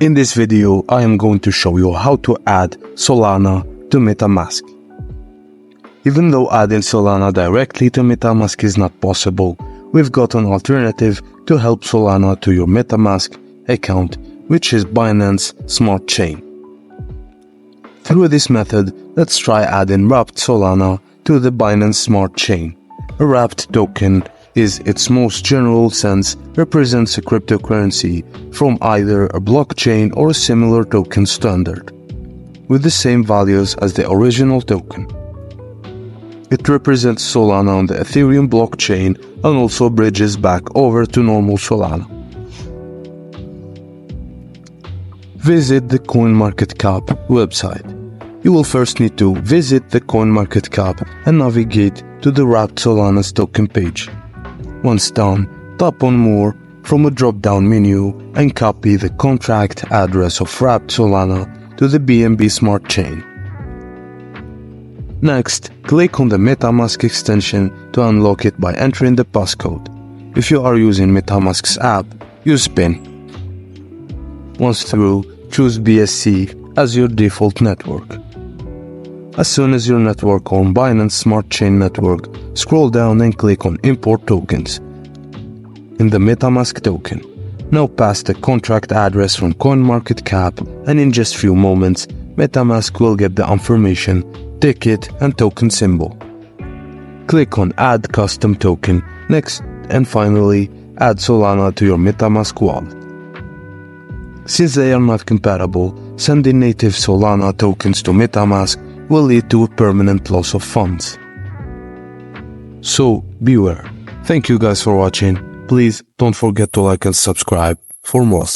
In this video, I am going to show you how to add Solana to MetaMask. Even though adding Solana directly to MetaMask is not possible, we've got an alternative to help Solana to your MetaMask account, which is Binance Smart Chain. Through this method, let's try adding wrapped Solana to the Binance Smart Chain. A wrapped token is its most general sense represents a cryptocurrency from either a blockchain or a similar token standard, with the same values as the original token. It represents Solana on the Ethereum blockchain and also bridges back over to normal Solana. Visit the CoinMarketCap website. You will first need to visit the CoinMarketCap and navigate to the wrapped Solana's token page. Once done, tap on More from a drop-down menu and copy the contract address of wrapped Solana to the BNB Smart Chain. Next, click on the MetaMask extension to unlock it by entering the passcode. If you are using MetaMask's app, use PIN. Once through, choose BSC as your default network. As soon as your network on Binance Smart Chain network, scroll down and click on Import Tokens in the MetaMask token. Now pass the contract address from CoinMarketCap and in just few moments, MetaMask will get the information, ticket and token symbol. Click on Add Custom Token next and finally add Solana to your MetaMask wallet. Since they are not compatible, sending native Solana tokens to MetaMask will lead to a permanent loss of funds. So beware. Thank you guys for watching. Please don't forget to like and subscribe for more.